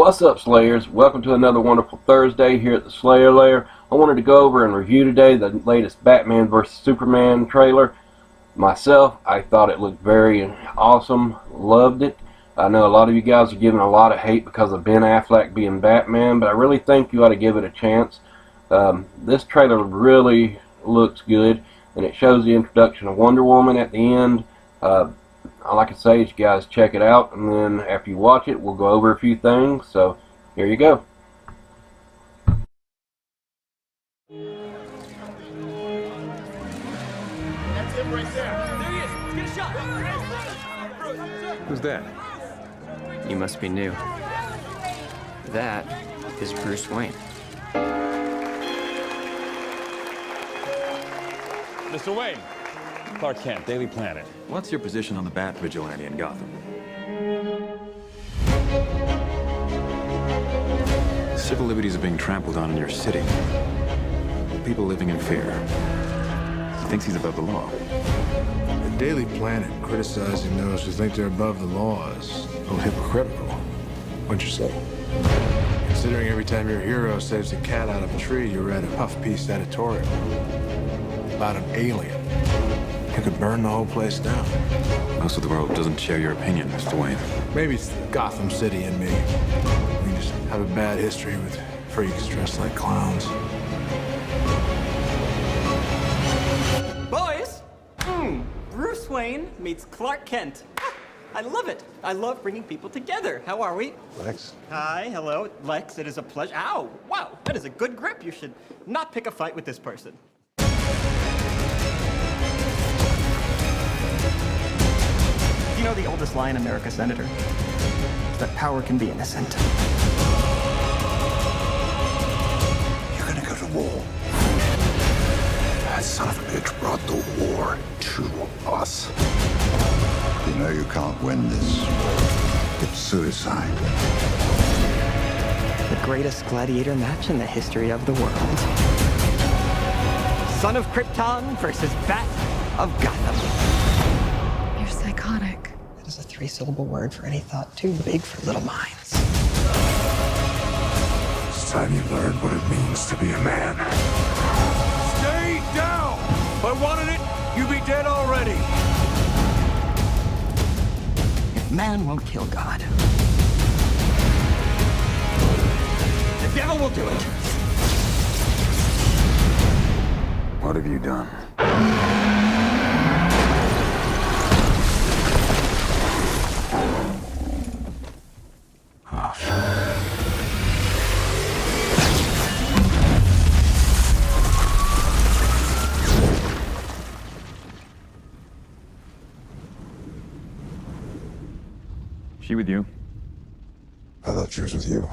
What's up, Slayers? Welcome to another wonderful Thursday here at the Slayer Lair. I wanted to go over and review today the latest Batman vs. Superman trailer. Myself, I thought it looked very awesome. Loved it. I know a lot of you guys are giving a lot of hate because of Ben Affleck being Batman, but I really think you ought to give it a chance. This trailer really looks good, and it shows the introduction of Wonder Woman at the end. All I can say is you guys check it out, and then after you watch it, we'll go over a few things. So, here you go. That's him right there. There he is. Let's get a shot. Who's that? You must be new. That is Bruce Wayne. Mr. Wayne. Clark Kent, Daily Planet. What's your position on the Bat Vigilante in Gotham? Civil liberties are being trampled on in your city. People living in fear. He thinks he's above the law. The Daily Planet criticizing those who think they're above the law is a little hypocritical. What'd you say? Considering every time your hero saves a cat out of a tree, you read a puff-piece editorial about an alien who could burn the whole place down. Most of the world doesn't share your opinion, Mr. Wayne. Maybe it's Gotham City and me. We just have a bad history with freaks dressed like clowns. Boys! Bruce Wayne meets Clark Kent. I love it. I love bringing people together. How are we? Lex? Hi, hello. Lex, it is a pleasure. Ow! Wow, that is a good grip. You should not pick a fight with this person. You know the oldest lie in America, Senator? It's that power can be innocent. You're gonna go to war. That son of a bitch brought the war to us. You know you can't win this. It's suicide. The greatest gladiator match in the history of the world. Son of Krypton versus Bat of Gotham. You're psychotic. That is a three-syllable word for any thought too big for little minds. It's time you learn what it means to be a man. Stay down! If I wanted it, you'd be dead already. If man won't kill God, the devil will do it. What have you done? She with you? I thought she was with you.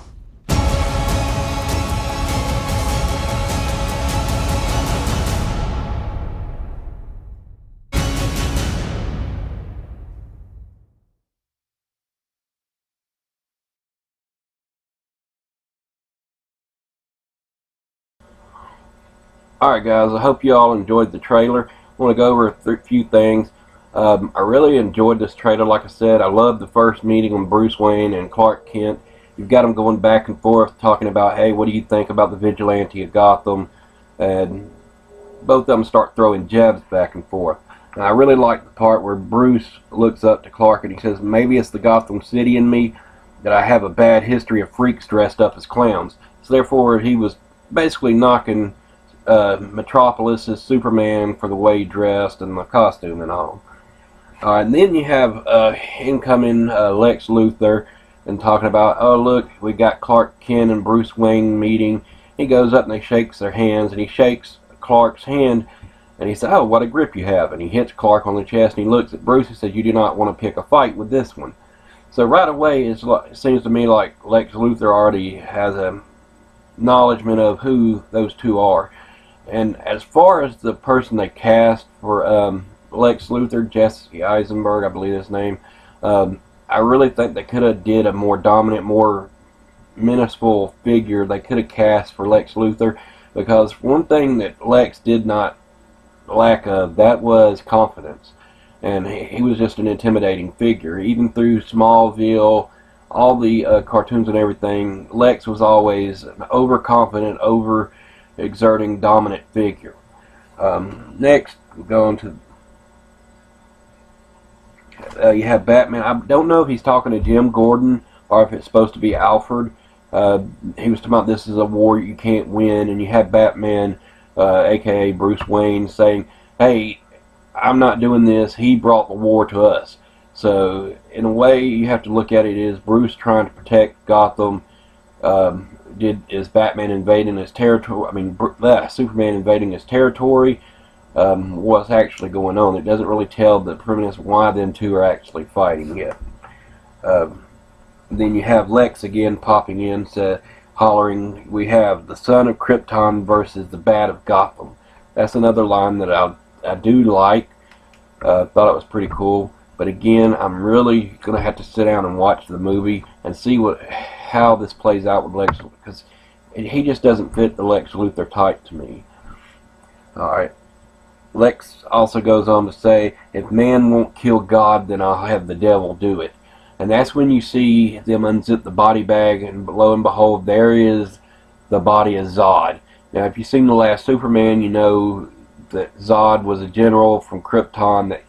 Alright guys, I hope you all enjoyed the trailer. I want to go over a few things. I really enjoyed this trailer. Like I said, I love the first meeting with Bruce Wayne and Clark Kent. You've got them going back and forth talking about, hey, what do you think about the vigilante of Gotham? And both of them start throwing jabs back and forth. And I really like the part where Bruce looks up to Clark and he says, maybe it's the Gotham City in me that I have a bad history of freaks dressed up as clowns. So therefore he was basically knocking Metropolis's Superman for the way he dressed and the costume and all. And then you have incoming Lex Luthor and talking about, oh look, we got Clark Kent and Bruce Wayne meeting. He goes up and he shakes their hands, and he shakes Clark's hand, and he says, oh, what a grip you have. And he hits Clark on the chest, and he looks at Bruce and says, you do not want to pick a fight with this one. So right away it seems to me like Lex Luthor already has a acknowledgement of who those two are. And as far as the person they cast for Lex Luthor, Jesse Eisenberg, I believe his name, I really think they could have did a more dominant, more menaceful figure they could have cast for Lex Luthor, because one thing that Lex did not lack of, that was confidence. And he was just an intimidating figure. Even through Smallville, all the cartoons and everything, Lex was always an overconfident, over-exerting, dominant figure. Next, we go on to you have Batman. I don't know if he's talking to Jim Gordon or if it's supposed to be Alfred. He was talking about this is a war you can't win, and you have Batman, aka Bruce Wayne, saying, "Hey, I'm not doing this. He brought the war to us." So, in a way, you have to look at it as Bruce trying to protect Gotham. Is Batman invading his territory? I mean, Superman invading his territory. What's actually going on? It doesn't really tell the premise why them two are actually fighting yet. Then you have Lex again popping in, hollering, "We have the son of Krypton versus the Bat of Gotham." That's another line that I do like. Thought it was pretty cool. But again, I'm really going to have to sit down and watch the movie and see how this plays out with Lex, because he just doesn't fit the Lex Luthor type to me. Alright. Lex also goes on to say, "If man won't kill God, then I'll have the devil do it." And that's when you see them unzip the body bag, and lo and behold, there is the body of Zod. Now, if you've seen the last Superman, you know that Zod was a general from Krypton that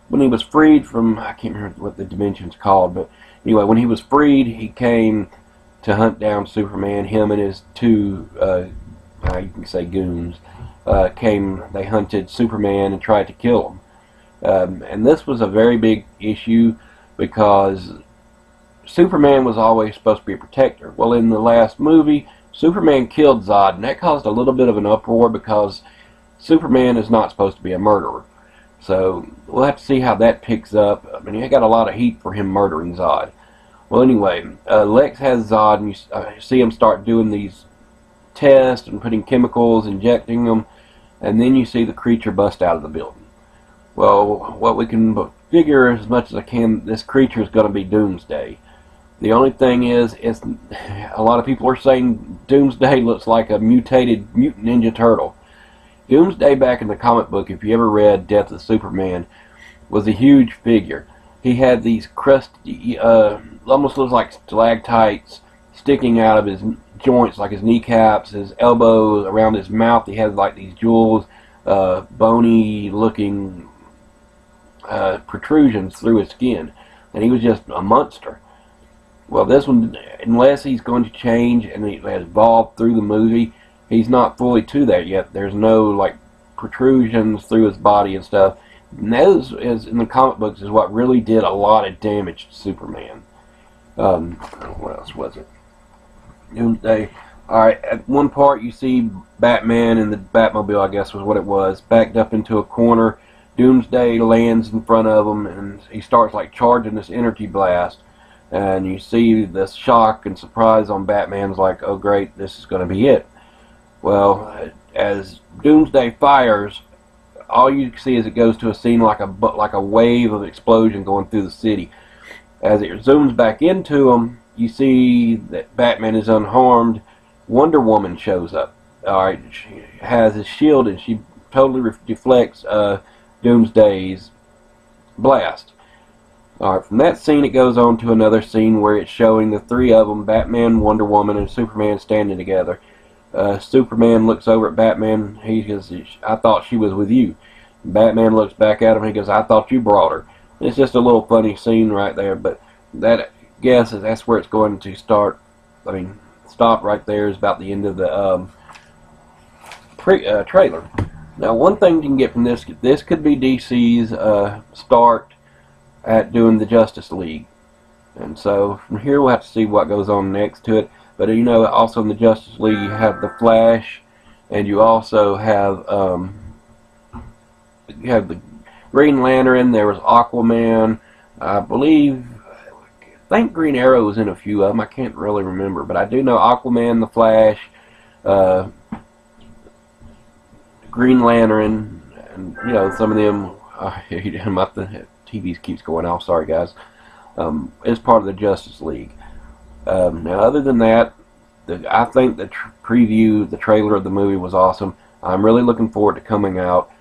when he was freed from, I can't remember what the dimension's called, but anyway, when he was freed, he came to hunt down Superman. Him and his two, you can say goons, they hunted Superman and tried to kill him. And this was a very big issue because Superman was always supposed to be a protector. Well, in the last movie, Superman killed Zod, and that caused a little bit of an uproar because Superman is not supposed to be a murderer. So we'll have to see how that picks up. I mean, he got a lot of heat for him murdering Zod. Well, anyway, Lex has Zod, and you see him start doing these tests and putting chemicals, injecting them, and then you see the creature bust out of the building. Well, what we can figure as much as I can, this creature is going to be Doomsday. The only thing is, a lot of people are saying Doomsday looks like a mutated Mutant Ninja Turtle. Doomsday back in the comic book, if you ever read Death of Superman, was a huge figure. He had these crusty, almost looks like stalactites sticking out of his joints, like his kneecaps, his elbows, around his mouth. He had like these jewels, bony looking protrusions through his skin, and he was just a monster. Well, this one, unless he's going to change and he has evolved through the movie, he's not fully to that yet. There's no like protrusions through his body and stuff. And those, is in the comic books, is what really did a lot of damage to Superman. What else was it? Doomsday. Alright, at one part you see Batman and the Batmobile, I guess was what it was, backed up into a corner. Doomsday lands in front of him, and he starts like charging this energy blast. And you see the shock and surprise on Batman's like, oh great, this is going to be it. Well, as Doomsday fires, all you see is it goes to a scene like a wave of explosion going through the city. As it zooms back into him, you see that Batman is unharmed. Wonder Woman shows up. Alright, she has his shield and she totally deflects Doomsday's blast. Alright, from that scene it goes on to another scene where it's showing the three of them, Batman, Wonder Woman, and Superman standing together. Superman looks over at Batman. He goes, "I thought she was with you." Batman looks back at him. He goes, "I thought you brought her." It's just a little funny scene right there, but that guesses that's where it's going to start. I mean, stop right there is about the end of the trailer. Now, one thing you can get from this could be DC's start at doing the Justice League, and so from here we'll have to see what goes on next to it. But you know, also in the Justice League you have the Flash, and you also have the Green Lantern. There was Aquaman. I think Green Arrow was in a few of them. I can't really remember, but I do know Aquaman, the Flash, Green Lantern, and you know some of them. The TV keeps going off. Sorry, guys. Is part of the Justice League. Now, other than that, I think the the trailer of the movie was awesome. I'm really looking forward to coming out.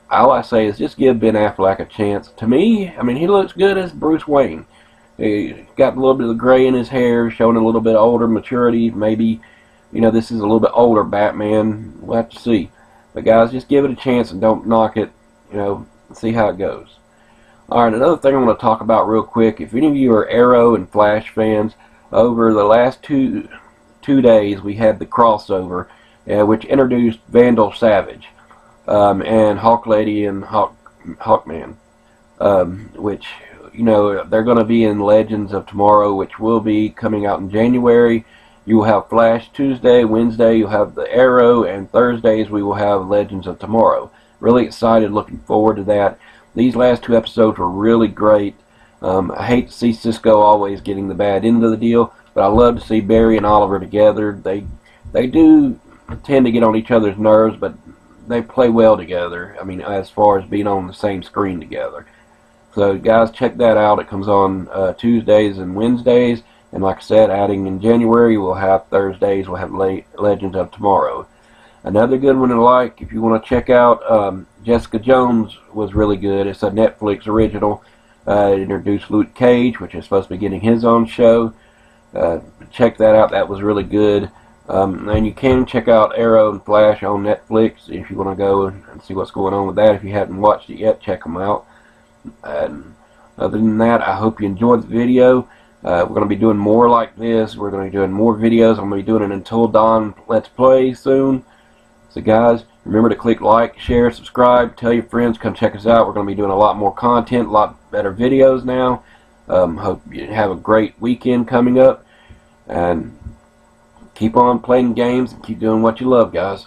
All I say is just give Ben Affleck a chance. To me, I mean, he looks good as Bruce Wayne. He got a little bit of gray in his hair, showing a little bit older maturity. Maybe, you know, this is a little bit older Batman. We'll have to see. But guys, just give it a chance and don't knock it. You know, see how it goes. Alright, another thing I want to talk about real quick. If any of you are Arrow and Flash fans, over the last two days we had the crossover, which introduced Vandal Savage and Hawk Lady and Hawkman, which, you know, they're going to be in Legends of Tomorrow, which will be coming out in January. You will have Flash Tuesday, Wednesday you'll have the Arrow, and Thursdays we will have Legends of Tomorrow. Really excited, looking forward to that. These last 2 episodes were really great. I hate to see Cisco always getting the bad end of the deal, but I love to see Barry and Oliver together. They do tend to get on each other's nerves, but they play well together. I mean, as far as being on the same screen together. So guys, check that out. It comes on Tuesdays and Wednesdays, and like I said, adding in January, we'll have Thursdays. We'll have Legends of Tomorrow. Another good one to like, if you want to check out, Jessica Jones was really good. It's a Netflix original. It introduced Luke Cage, which is supposed to be getting his own show. Check that out. That was really good. And you can check out Arrow and Flash on Netflix if you want to go and see what's going on with that. If you haven't watched it yet, check them out. And other than that, I hope you enjoyed the video. We're going to be doing more like this. We're going to be doing more videos. I'm going to be doing an Until Dawn Let's Play soon. So guys, remember to click like, share, subscribe, tell your friends, come check us out. We're going to be doing a lot more content, a lot better videos now. Hope you have a great weekend coming up. And keep on playing games and keep doing what you love, guys.